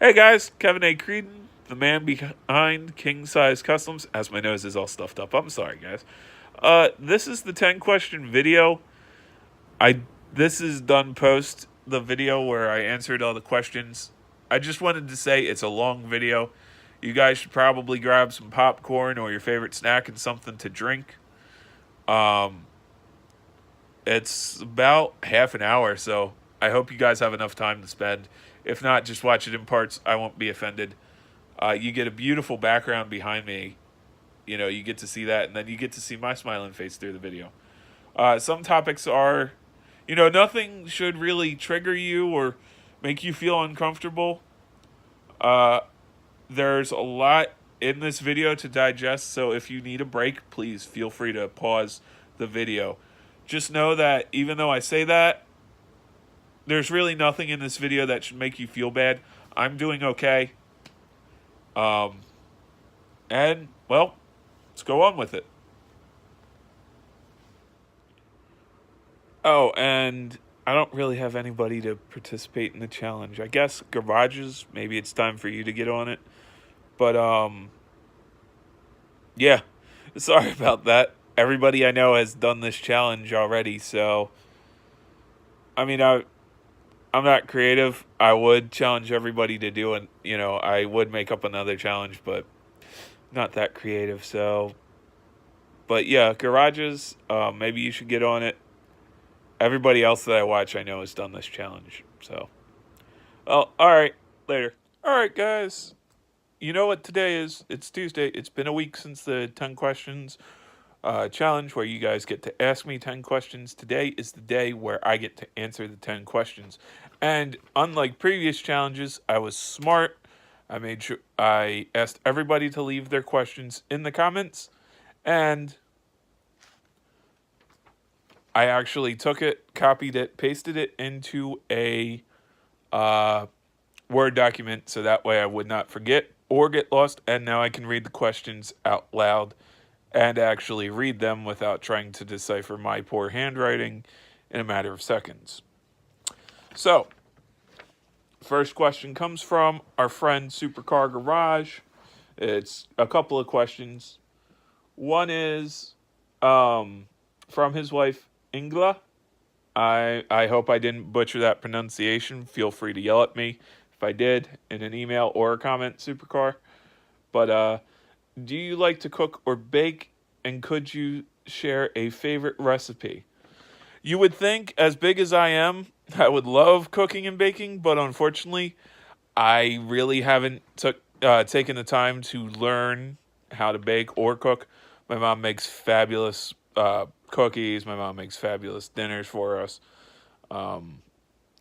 Hey guys, Kevin A. Creedon, the man behind King Size Customs. As my nose is all stuffed up, I'm sorry, guys. This is the 10 question video. I This is done post the video where I answered all the questions. I just wanted to say it's a long video. You guys should probably grab some popcorn or your favorite snack and something to drink. Um, it's about half an hour, so I hope you guys have enough time to spend. If not, just watch it in parts. I won't be offended. You get a beautiful background behind me. You know, you get to see that, and then you get to see my smiling face through the video. Some topics are, nothing should really trigger you or make you feel uncomfortable. Uh, there's a lot in this video to digest, so if you need a break, please feel free to pause the video. Just know that even though I say that, there's really nothing in this video that should make you feel bad. I'm doing okay. Um, and, well, let's go on with it. Oh, and I don't really have anybody to participate in the challenge. I guess garages, maybe it's time for you to get on it. But yeah. Sorry about that. Everybody I know has done this challenge already, so I mean I'm not creative. I would challenge everybody to do it. I would make up another challenge, but not that creative, so but yeah, garages, maybe you should get on it. Everybody else that I watch I know has done this challenge. So, well, all right, later. All right, guys. You know what today is? It's Tuesday. It's been a week since the 10 questions challenge where you guys get to ask me 10 questions. Today is the day where I get to answer the 10 questions. And unlike previous challenges, I was smart. I made sure I asked everybody to leave their questions in the comments, and I actually took it, copied it, pasted it into a Word document so that way I would not forget or get lost. And now I can read the questions out loud and actually read them without trying to decipher my poor handwriting in a matter of seconds. So, first question comes from our friend Supercar Garage. It's a couple of questions. One is from his wife, Ingla. I hope I didn't butcher that pronunciation. Feel free to yell at me if I did in an email or a comment, Supercar. But do you like to cook or bake? And could you share a favorite recipe? You would think, as big as I am, I would love cooking and baking, but unfortunately, I really haven't taken the time to learn how to bake or cook. My mom makes fabulous cookies. My mom makes fabulous dinners for us. Um,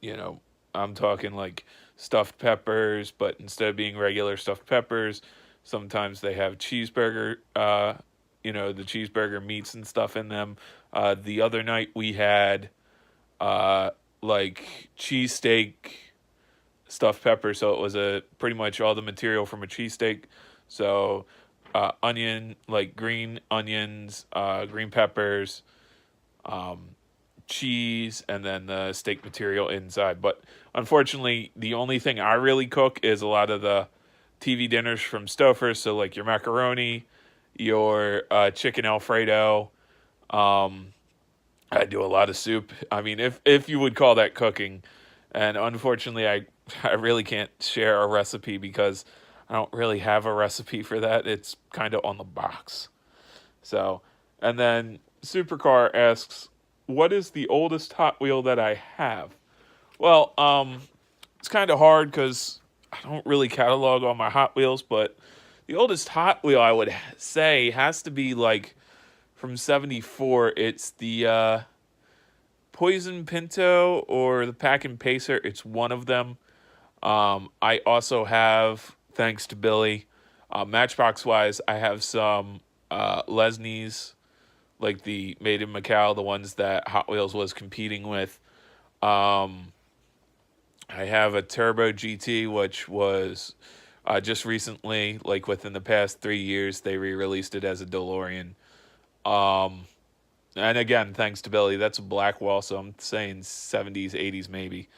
you know, I'm talking like stuffed peppers, but instead of being regular stuffed peppers, sometimes they have cheeseburger, the cheeseburger meats and stuff in them. The other night we had like cheesesteak stuffed pepper, so it was a pretty much all the material from a cheesesteak. So onion, like green onions, green peppers, um, cheese, and then the steak material inside. But unfortunately, the only thing I really cook is a lot of the TV dinners from Stouffer. So like your macaroni, your chicken Alfredo. Um, I do a lot of soup. I mean, if you would call that cooking. And unfortunately, I really can't share a recipe because I don't really have a recipe for that. It's kind of on the box. So, and then Supercar asks, "What is the oldest Hot Wheel that I have?" Well, it's kind of hard because I don't really catalog all my Hot Wheels, but the oldest Hot Wheel I would say has to be like from '74. It's the Poison Pinto or the Pack and Pacer. It's one of them. I also have, thanks to Billy, Matchbox wise, I have some Lesney's, like the Made in Macau, the ones that Hot Wheels was competing with. Um, I have a Turbo GT, which was just recently, like within the past 3 years, they re-released it as a DeLorean. Um, and again, thanks to Billy, that's a black wall, so I'm saying 70s, 80s maybe.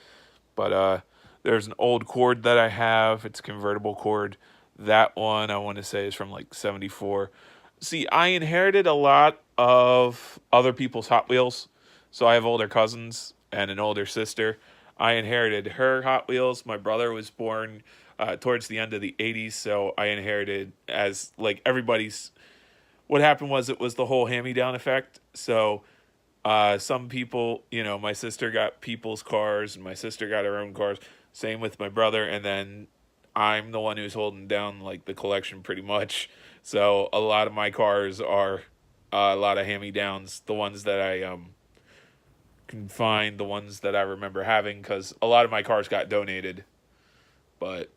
But There's an old cord that I have. It's a convertible cord. That one I want to say is from like 74. See, I inherited a lot of other people's Hot Wheels. So I have older cousins and an older sister. I inherited her Hot Wheels. My brother was born towards the end of the 80s, so I inherited as like everybody's. What happened was it was the whole hand-me-down effect. So some people, my sister got people's cars and my sister got her own cars. Same with my brother, and then I'm the one who's holding down like the collection pretty much. So a lot of my cars are a lot of hand-me-downs, the ones that I can find, the ones that I remember having, because a lot of my cars got donated. But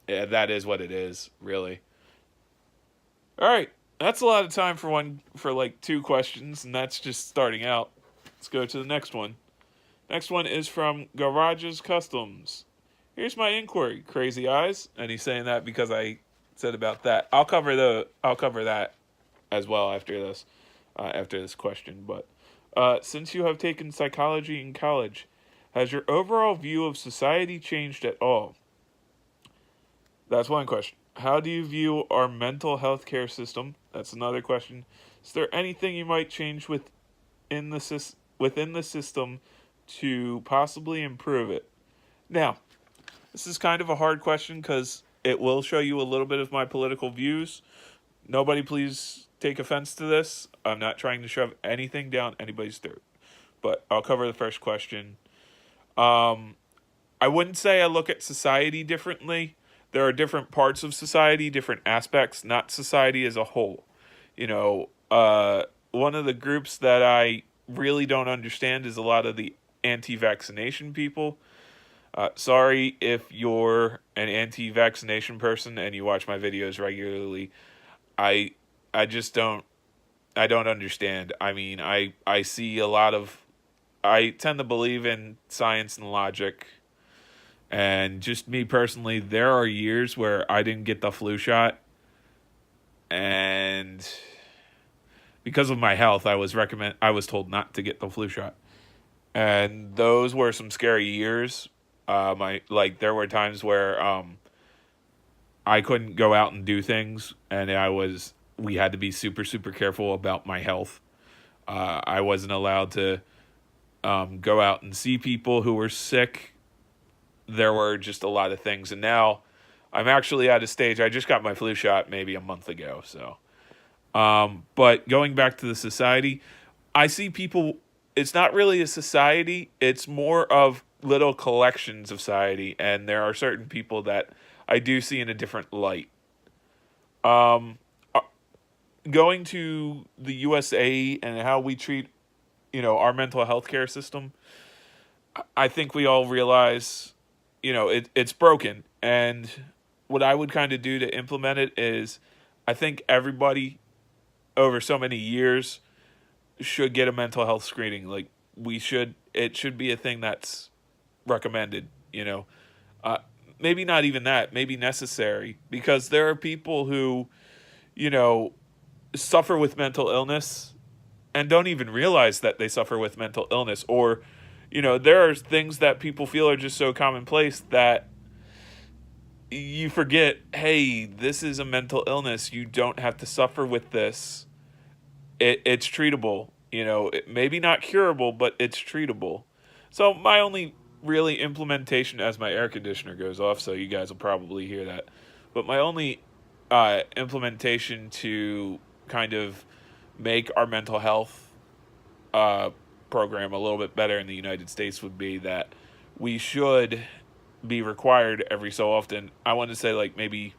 yeah, that is what it is, really. All right, that's a lot of time for like two questions, and that's just starting out. Let's go to the next one. Next one is from Garages Customs. Here's my inquiry, Crazy Eyes, and he's saying that because I said about that. I'll cover that as well after this question. But since you have taken psychology in college, has your overall view of society changed at all? That's one question. How do you view our mental health care system? That's another question. Is there anything you might change within the system to possibly improve it? Now, this is kind of a hard question because it will show you a little bit of my political views. Nobody please take offense to this. I'm not trying to shove anything down anybody's throat. But I'll cover the first question. I wouldn't say I look at society differently. There are different parts of society, different aspects, not society as a whole. One of the groups that I really don't understand is a lot of the anti-vaccination people. Sorry if you're an anti-vaccination person and you watch my videos regularly. I just don't understand. I mean, I see a lot of, I tend to believe in science and logic. And just me personally, there are years where I didn't get the flu shot. And because of my health, I was told not to get the flu shot. And those were some scary years. There were times where I couldn't go out and do things, and we had to be super, super careful about my health. I wasn't allowed to go out and see people who were sick. There were just a lot of things, and now I'm actually at a stage. I just got my flu shot maybe a month ago, so. But going back to the society, I see people. It's not really a society. It's more of little collections of society, and there are certain people that I do see in a different light. Going to the USA and how we treat, our mental health care system, I think we all realize, it's broken. And what I would kind of do to implement it is, I think everybody over so many years should get a mental health screening. Like it should be a thing that's recommended, maybe not even that, maybe necessary, because there are people who, suffer with mental illness and don't even realize that they suffer with mental illness, or, there are things that people feel are just so commonplace that you forget, hey, this is a mental illness. You don't have to suffer with this. It's treatable, maybe not curable, but it's treatable. So my only really implementation, as my air conditioner goes off, so you guys will probably hear that, but my only implementation to kind of make our mental health program a little bit better in the United States would be that we should be required every so often. I want to say like maybe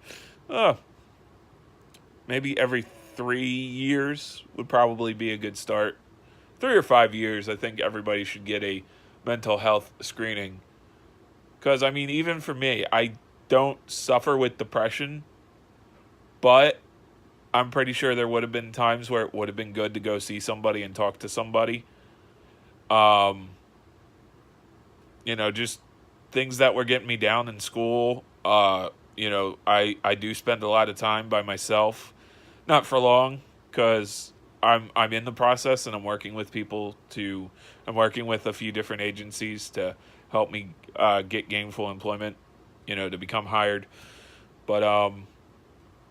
every 3 years would probably be a good start. 3 or 5 years, I think everybody should get a mental health screening. Because, I mean, even for me, I don't suffer with depression, but I'm pretty sure there would have been times where it would have been good to go see somebody and talk to somebody. Just things that were getting me down in school. I do spend a lot of time by myself. Not for long, because I'm in the process and I'm working with a few different agencies to help me get gainful employment, to become hired. But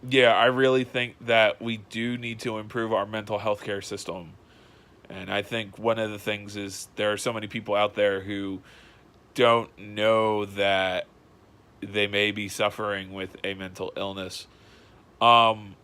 yeah, I really think that we do need to improve our mental health care system. And I think one of the things is there are so many people out there who don't know that they may be suffering with a mental illness. Um,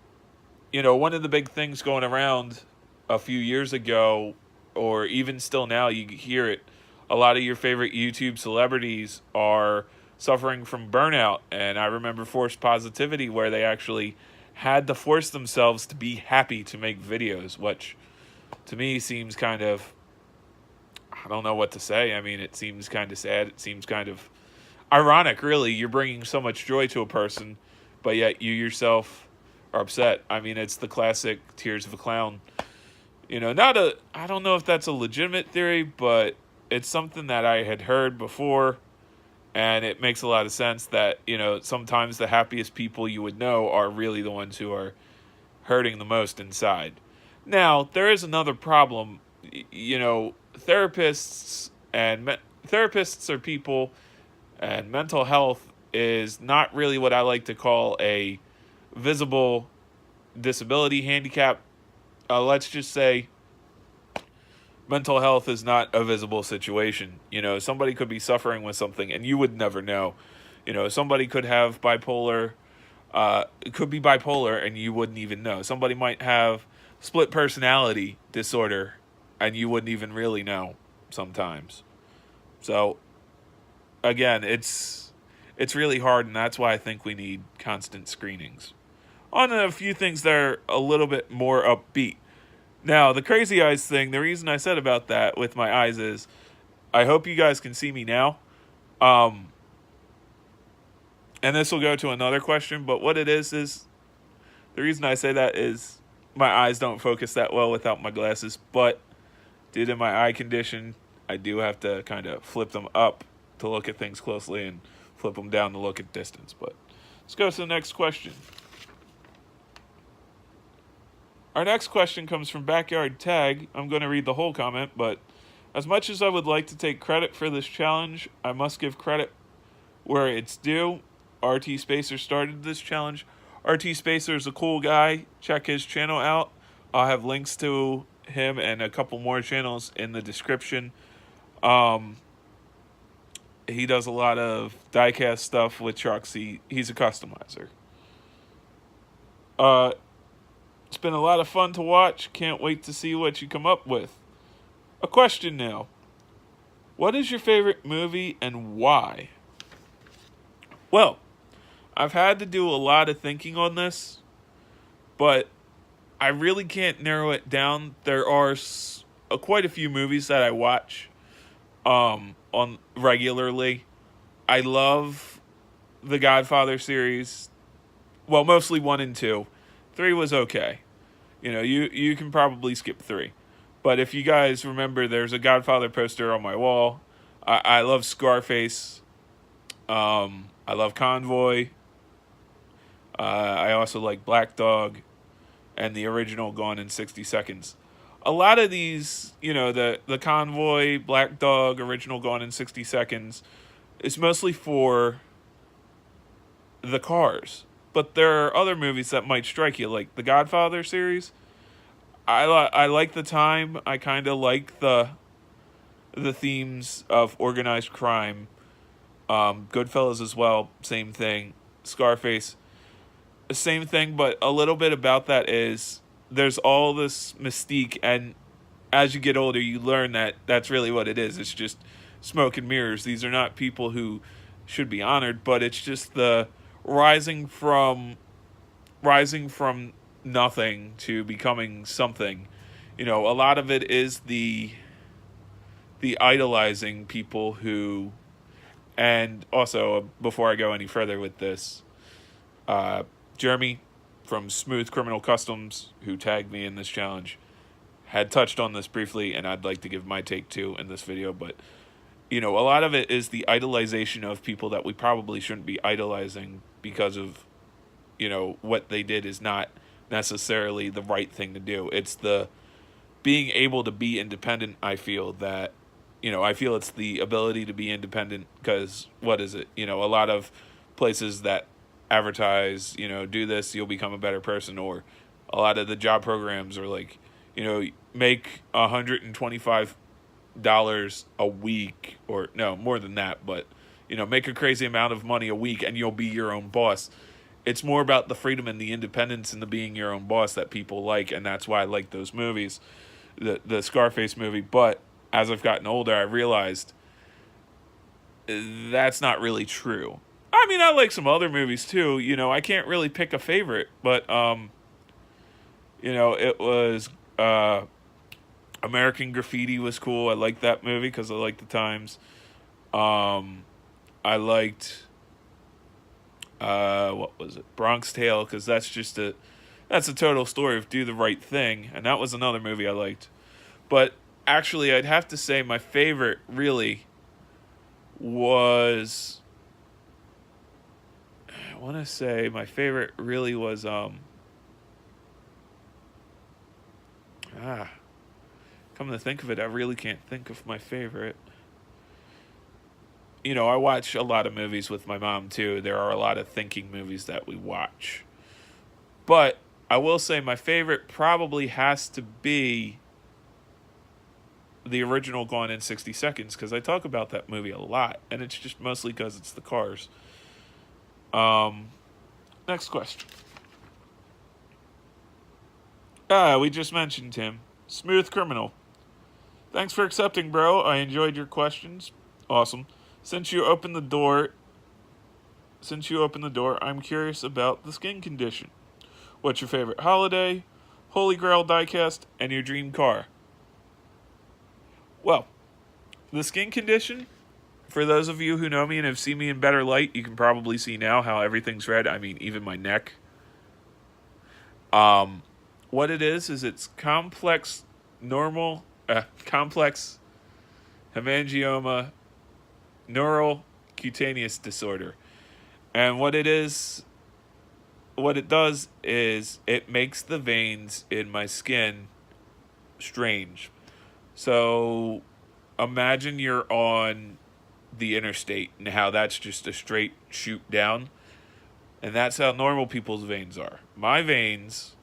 One of the big things going around a few years ago, or even still now, you hear it. A lot of your favorite YouTube celebrities are suffering from burnout. And I remember Forced Positivity, where they actually had to force themselves to be happy to make videos, which to me seems kind of, I don't know what to say. I mean, it seems kind of sad. It seems kind of ironic, really. You're bringing so much joy to a person, but yet you yourself are upset. I mean, it's the classic Tears of a Clown. I don't know if that's a legitimate theory, but it's something that I had heard before, and it makes a lot of sense that, sometimes the happiest people you would know are really the ones who are hurting the most inside. Now, there is another problem. Therapists therapists are people, and mental health is not really what I like to call a visible disability handicap. Let's just say mental health is not a visible situation. Somebody could be suffering with something and you would never know. Somebody could have bipolar, could be bipolar and you wouldn't even know. Somebody might have split personality disorder and you wouldn't even really know sometimes. So again, it's really hard, and that's why I think we need constant screenings on a few things that are a little bit more upbeat. Now, the crazy eyes thing, the reason I said about that with my eyes is I hope you guys can see me now. And this will go to another question, but what it is the reason I say that is my eyes don't focus that well without my glasses, but due to my eye condition, I do have to kind of flip them up to look at things closely and flip them down to look at distance. But let's go to the next question. Our next question comes from Backyard Tag. I'm going to read the whole comment, but as much as I would like to take credit for this challenge, I must give credit where it's due. RT Spacer started this challenge. RT Spacer is a cool guy. Check his channel out. I'll have links to him and a couple more channels in the description. He does a lot of diecast stuff with trucks. He's a customizer. It's been a lot of fun to watch. Can't wait to see what you come up with. A question now. What is your favorite movie and why? Well, I've had to do a lot of thinking on this, but I really can't narrow it down. There are quite a few movies that I watch on regularly. I love the Godfather series. Well, mostly 1 and 2. 3 was okay. You can probably skip 3. But if you guys remember, there's a Godfather poster on my wall. I love Scarface. I love Convoy. I also like Black Dog and the original Gone in 60 Seconds. A lot of these, the Convoy, Black Dog, original Gone in 60 Seconds, is mostly for the cars. But there are other movies that might strike you, like the Godfather series. I like the time. I kind of like the themes of organized crime. Goodfellas as well, same thing. Scarface, same thing, but a little bit about that is there's all this mystique, and as you get older, you learn that that's really what it is. It's just smoke and mirrors. These are not people who should be honored, but it's just the rising from nothing to becoming something. A lot of it is the idolizing people who, and also before I go any further with this, Jeremy from Smooth Criminal Customs, who tagged me in this challenge, had touched on this briefly, and I'd like to give my take too in this video. But a lot of it is the idolization of people that we probably shouldn't be idolizing because of what they did is not necessarily the right thing to do. It's the being able to be independent, I feel, that I feel it's the ability to be independent because what is it? A lot of places that advertise, do this, you'll become a better person, or a lot of the job programs are like, make $125 a week, or no, more than that, but make a crazy amount of money a week and you'll be your own boss. It's more about the freedom and the independence and the being your own boss that people like, and that's why I like those movies, the Scarface movie. But as I've gotten older, I realized that's not really true. I mean, I like some other movies too. I can't really pick a favorite, but it was American Graffiti was cool. I liked that movie because I liked the times. I liked what was it? Bronx Tale, because that's a total story of do the right thing, and that was another movie I liked. But actually, I'd have to say my favorite really was. I want to say my favorite really was come to think of it, I really can't think of my favorite. I watch a lot of movies with my mom too. There are a lot of thinking movies that we watch. But I will say my favorite probably has to be the original Gone in 60 Seconds, because I talk about that movie a lot, and it's just mostly because it's the cars. Next question. We just mentioned him. Smooth Criminal. Thanks for accepting, bro. I enjoyed your questions. Awesome. Since you opened the door, I'm curious about the skin condition. What's your favorite holiday, Holy Grail diecast, and your dream car? Well, the skin condition, for those of you who know me and have seen me in better light, you can probably see now how everything's red. I mean, even my neck. What it is it's complex hemangioma neural cutaneous disorder. And what it does is it makes the veins in my skin strange. So imagine you're on the interstate and how that's just a straight shoot down. And that's how normal people's veins are. My veins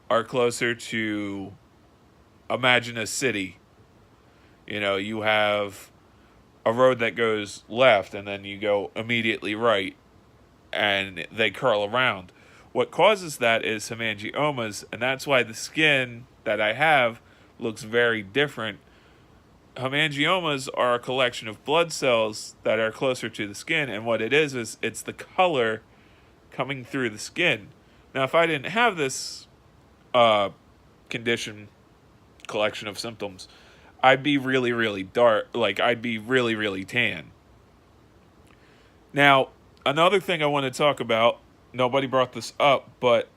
are closer to, imagine a city. You have a road that goes left and then you go immediately right and they curl around. What causes that is hemangiomas, and that's why the skin that I have looks very different. Hemangiomas are a collection of blood cells that are closer to the skin, and what it is it's the color coming through the skin. Now, if I didn't have this condition, collection of symptoms, I'd be really, really dark. Like, I'd be really, really tan. Now, another thing I want to talk about, nobody brought this up, but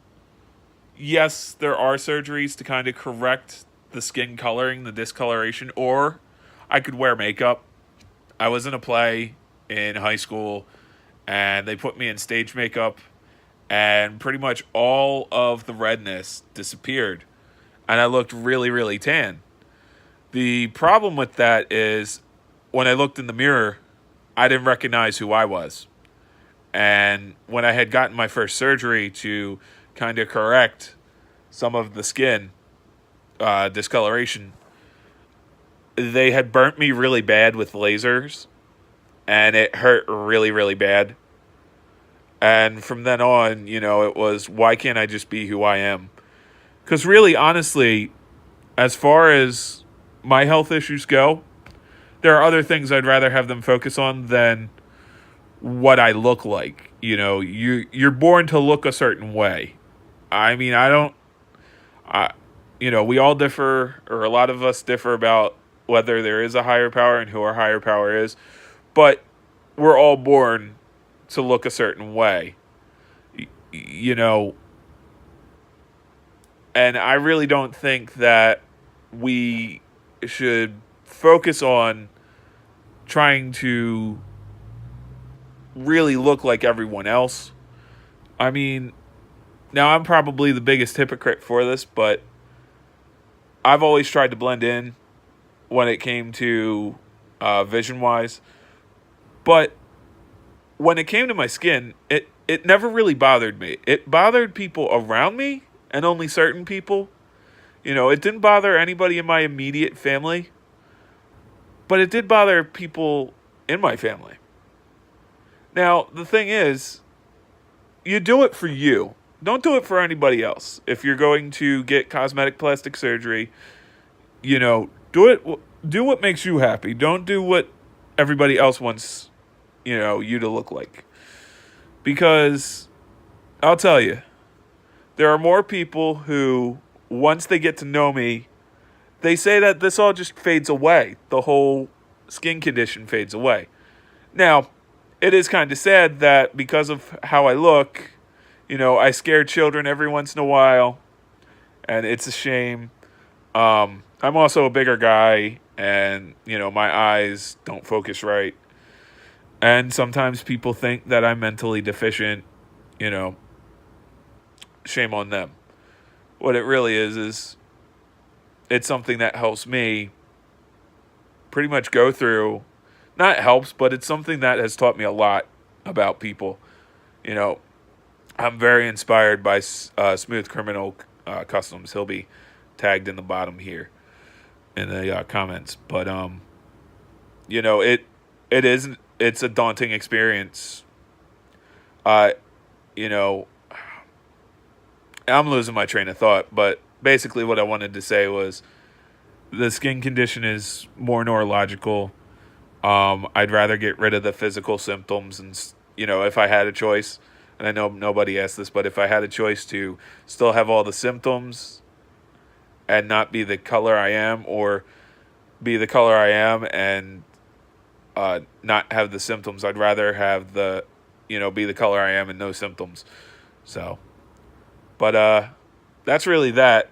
yes, there are surgeries to kind of correct the skin coloring, the discoloration, or I could wear makeup. I was in a play in high school, and they put me in stage makeup, and pretty much all of the redness disappeared, and I looked really, really tan. The problem with that is when I looked in the mirror, I didn't recognize who I was. And when I had gotten my first surgery to kind of correct some of the skin discoloration, they had burnt me really bad with lasers, and it hurt really, really bad. And from then on, it was, why can't I just be who I am? Because really, honestly, as far as my health issues go, there are other things I'd rather have them focus on than what I look like. You're born to look a certain way. I mean, we all differ, or a lot of us differ about whether there is a higher power and who our higher power is, but we're all born to look a certain way. And I really don't think that we should focus on trying to really look like everyone else. I mean, now I'm probably the biggest hypocrite for this, but I've always tried to blend in when it came to vision-wise. But when it came to my skin, it never really bothered me. It bothered people around me and only certain people. It didn't bother anybody in my immediate family, but it did bother people in my family. Now, the thing is, you do it for you. Don't do it for anybody else. If you're going to get cosmetic plastic surgery, do what makes you happy. Don't do what everybody else wants, you to look like. Because I'll tell you, there are more people who, once they get to know me, they say that this all just fades away. The whole skin condition fades away. Now, it is kind of sad that because of how I look, I scare children every once in a while, and it's a shame. I'm also a bigger guy, and, my eyes don't focus right. And sometimes people think that I'm mentally deficient, shame on them. What it really is it's something that helps me pretty much go through, not helps, but it's something that has taught me a lot about people. I'm very inspired by Smooth Criminal Customs. He'll be tagged in the bottom here in the comments. But it's a daunting experience. I'm losing my train of thought, but basically what I wanted to say was the skin condition is more neurological. I'd rather get rid of the physical symptoms, and if I had a choice, and I know nobody asked this, but if I had a choice to still have all the symptoms and not be the color I am, or be the color I am and not have the symptoms, I'd rather have be the color I am and no symptoms. So, but that's really that.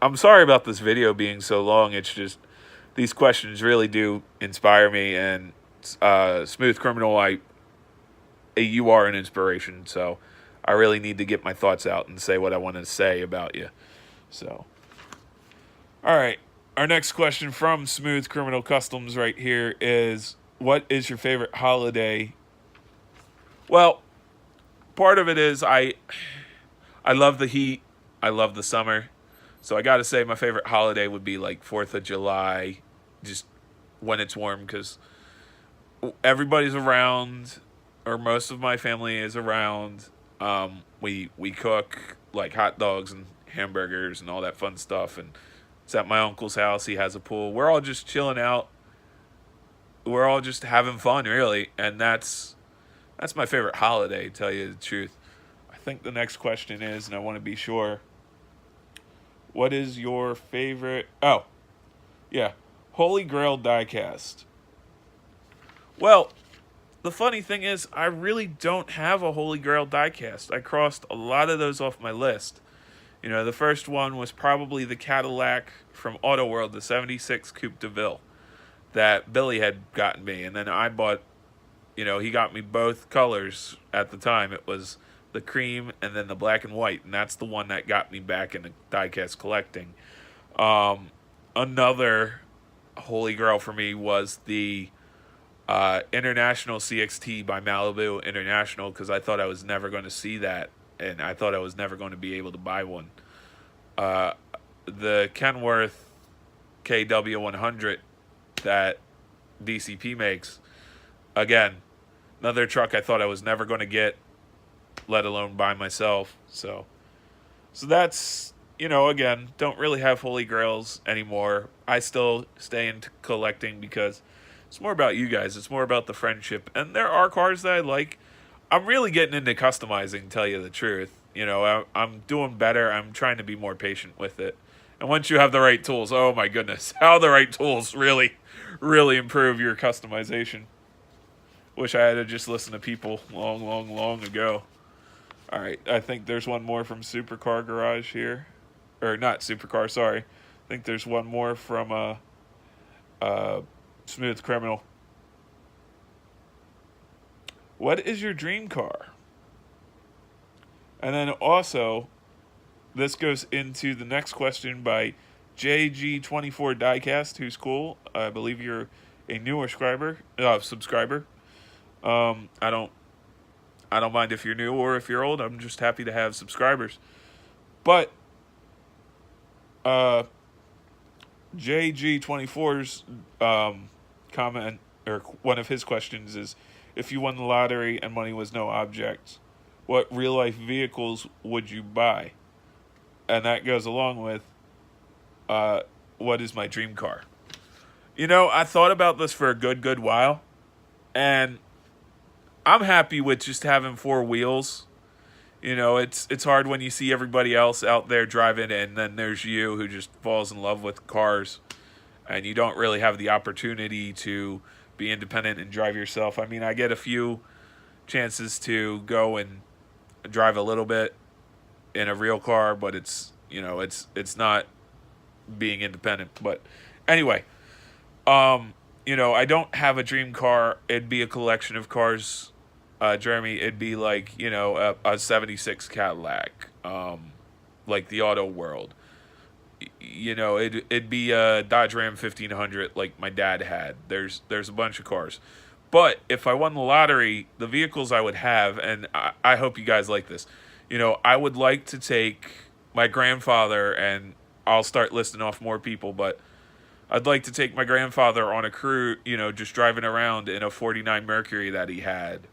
I'm sorry about this video being so long. It's just, these questions really do inspire me, and Smooth Criminal, you are an inspiration, so I really need to get my thoughts out and say what I want to say about you. So, all right. Our next question from Smooth Criminal Customs right here is, what is your favorite holiday? Well, part of it is I love the heat. I love the summer. So I got to say my favorite holiday would be like 4th of July, just when it's warm, because everybody's around, or most of my family is around. We cook like hot dogs and hamburgers and all that fun stuff, and it's at my uncle's house. He has a pool. We're all just chilling out. We're all just having fun, really, and that's my favorite holiday, to tell you the truth. I think the next question is, and I want to be sure, what is your favorite? Oh, yeah, Holy Grail diecast. Well, the funny thing is, I really don't have a Holy Grail diecast. I crossed a lot of those off my list. The first one was probably the Cadillac from Auto World, the 76 Coupe de Ville, that Billy had gotten me. And then I bought, he got me both colors at the time. It was the cream and then the black and white. And that's the one that got me back into diecast collecting. Another Holy Grail for me was the International CXT by Malibu International, because I thought I was never going to see that, and I thought I was never going to be able to buy one. The Kenworth KW100 that DCP makes, again, another truck I thought I was never going to get, let alone buy myself. So that's, again, don't really have Holy Grails anymore. I still stay into collecting because it's more about you guys. It's more about the friendship. And there are cars that I like. I'm really getting into customizing, to tell you the truth. I'm doing better. I'm trying to be more patient with it. And once you have the right tools, oh my goodness, how the right tools really, really improve your customization. Wish I had to just listen to people long, long, long ago. All right, I think there's one more from Supercar Garage here. Or not Supercar, sorry. I think there's one more from Smooth Criminal. What is your dream car? And then also, this goes into the next question by JG24 Diecast, who's cool. I believe you're a newer subscriber. I don't mind if you're new or if you're old. I'm just happy to have subscribers. But JG24's comment, or one of his questions, is if you won the lottery and money was no object, what real life vehicles would you buy? And that goes along with what is my dream car? I thought about this for a good while, and I'm happy with just having four wheels. It's hard when you see everybody else out there driving, and then there's you who just falls in love with cars, and you don't really have the opportunity to be independent and drive yourself. I mean, I get a few chances to go and drive a little bit in a real car, but it's not being independent. But anyway, I don't have a dream car. It'd be a collection of cars. Jeremy, it'd be like, a 76 Cadillac, like the auto world. It'd be a Dodge Ram 1500 like my dad had. There's a bunch of cars. But if I won the lottery, the vehicles I would have, and I hope you guys like this, I would like to take my grandfather, and I'll start listing off more people, but I'd like to take my grandfather on a cruise, just driving around in a 49 Mercury that he had.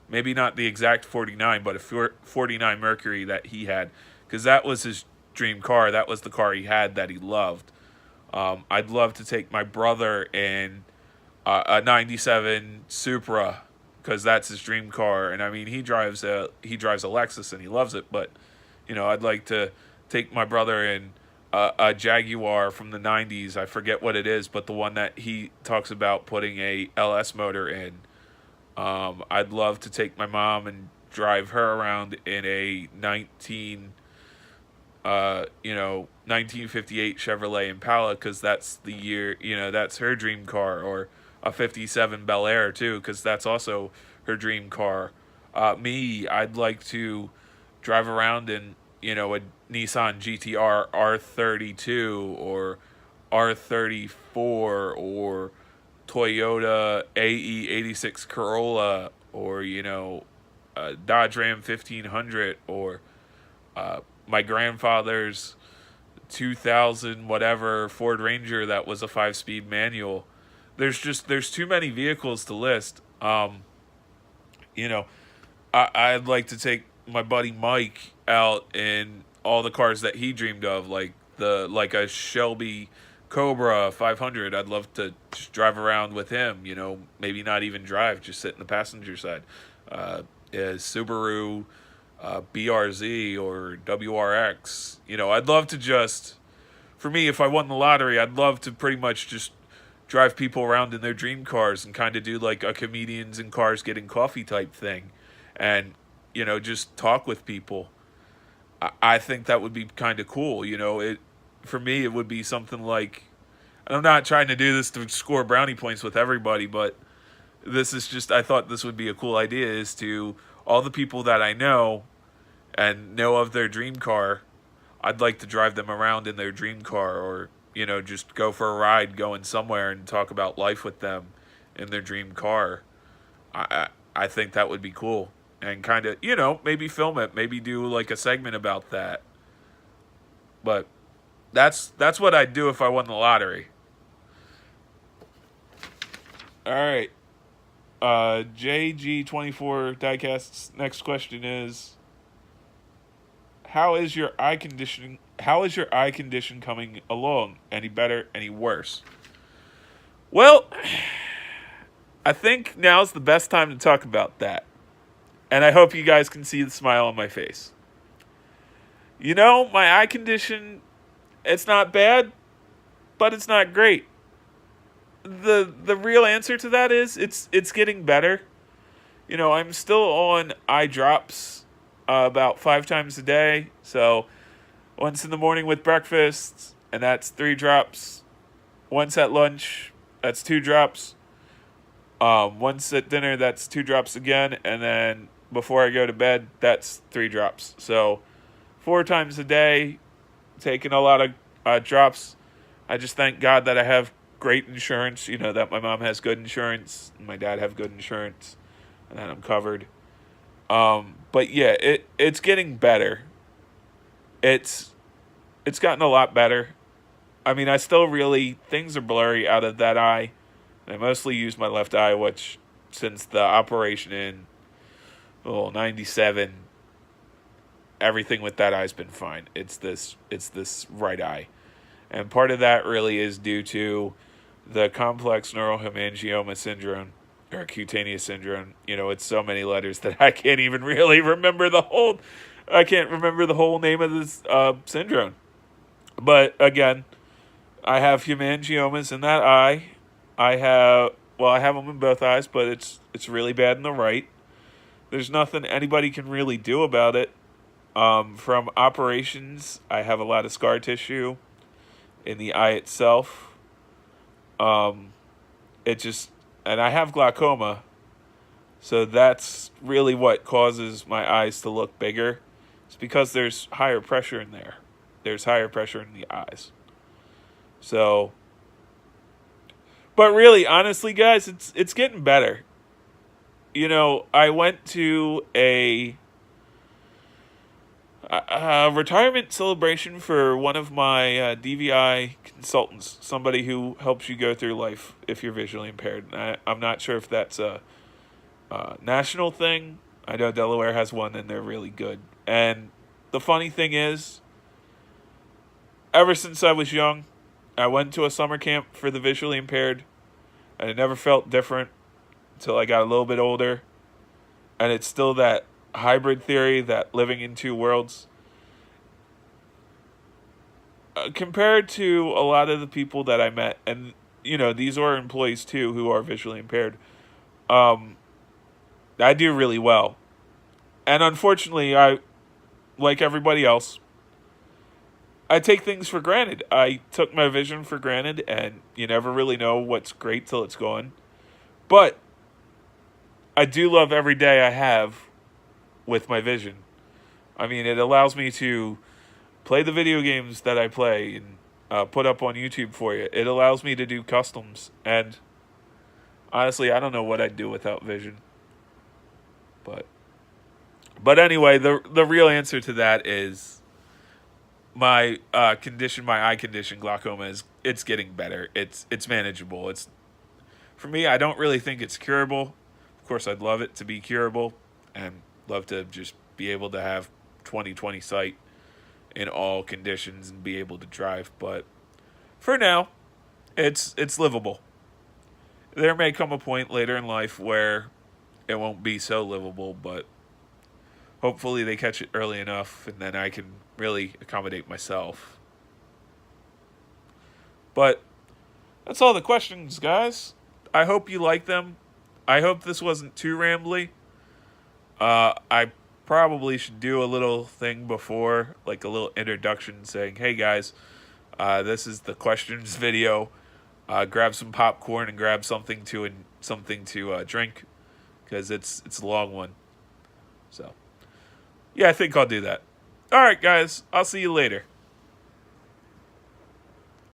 Maybe not the exact 49, but a 49 Mercury that he had, because that was his dream car. That was the car he had that he loved. I'd love to take my brother in a 97 Supra, because that's his dream car. And I mean, he drives a Lexus and he loves it, but I'd like to take my brother in a Jaguar from the 90s. I forget what it is, but the one that he talks about putting a LS motor in. I'd love to take my mom and drive her around in a 1958 Chevrolet Impala, because that's the year, that's her dream car, or a 57 Bel Air too, because that's also her dream car. I'd like to drive around in, a Nissan GTR R32 or R34 or Toyota AE86 Corolla, or Dodge Ram 1500, or my grandfather's 2000 whatever Ford Ranger that was a 5-speed manual. There's too many vehicles to list. I'd like to take my buddy Mike out in all the cars that he dreamed of, like a Shelby Cobra 500. I'd love to just drive around with him, maybe not even drive, just sit in the passenger side. Subaru BRZ or WRX. I'd love to just, for me, if I won the lottery, I'd love to pretty much just drive people around in their dream cars and kind of do like a comedians in cars getting coffee type thing, and just talk with people. I think that would be kind of cool. For me, it would be something like, and I'm not trying to do this to score brownie points with everybody, but this is just, I thought this would be a cool idea, is to all the people that I know and know of their dream car, I'd like to drive them around in their dream car, or, just go for a ride going somewhere and talk about life with them in their dream car. I think that would be cool, and kind of, maybe film it, maybe do like a segment about that. But that's what I'd do if I won the lottery. All right. JG24 Diecast's next question is, how is your eye condition coming along? Any better, any worse? Well, I think now's the best time to talk about that. And I hope you guys can see the smile on my face. My eye condition, it's not bad, but it's not great. The real answer to that is it's getting better. I'm still on eye drops about 5 times a day. So once in the morning with breakfast, and that's 3 drops. Once at lunch, that's 2 drops. Once at dinner, that's 2 drops again. And then before I go to bed, that's 3 drops. So 4 times a day, taking a lot of drops. I just thank God that I have great insurance, you know, that my mom has good insurance, and my dad have good insurance, and that I'm covered. But yeah, it's getting better. It's gotten a lot better. I mean, I still really, things are blurry out of that eye. I mostly use my left eye, which since the operation in 97, everything with that eye's been fine. It's this right eye. And part of that really is due to the complex neurohemangioma syndrome or cutaneous syndrome. You know, it's so many letters that I can't even really remember I can't remember the whole name of this syndrome. But again, I have hemangiomas in that eye. I have them in both eyes, but it's really bad in the right. There's nothing anybody can really do about it. From operations, I have a lot of scar tissue in the eye itself. And I have glaucoma, so that's really what causes my eyes to look bigger. It's because there's higher pressure in there. There's higher pressure in the eyes. So, but really, honestly, guys, it's getting better. You know, I went to a retirement celebration for one of my DVI consultants, somebody who helps you go through life if you're visually impaired. I'm not sure if that's a national thing. I know Delaware has one, and they're really good. And the funny thing is, ever since I was young, I went to a summer camp for the visually impaired, and it never felt different until I got a little bit older. And it's still that hybrid theory, that living in two worlds. Compared to a lot of the people that I met, and, you know, these are employees too who are visually impaired, I do really well. And unfortunately, like everybody else, I take things for granted. I took my vision for granted, and you never really know what's great till it's gone. But I do love every day I have with my vision. I mean, it allows me to play the video games that I play and put up on YouTube for you. It allows me to do customs, and honestly, I don't know what I'd do without vision. But anyway, the real answer to that is my eye condition, glaucoma, it's getting better. It's manageable. For me, I don't really think it's curable. Of course, I'd love it to be curable, and love to just be able to have 20/20 sight in all conditions and be able to drive. But for now, it's livable. There may come a point later in life where it won't be so livable, but hopefully they catch it early enough, and then I can really accommodate myself. But that's all the questions, guys. I hope you like them. I hope this wasn't too rambly. I probably should do a little thing before, like a little introduction saying, hey guys, this is the questions video. Grab some popcorn and grab something to drink, because it's a long one. So, yeah, I think I'll do that. All right, guys, I'll see you later.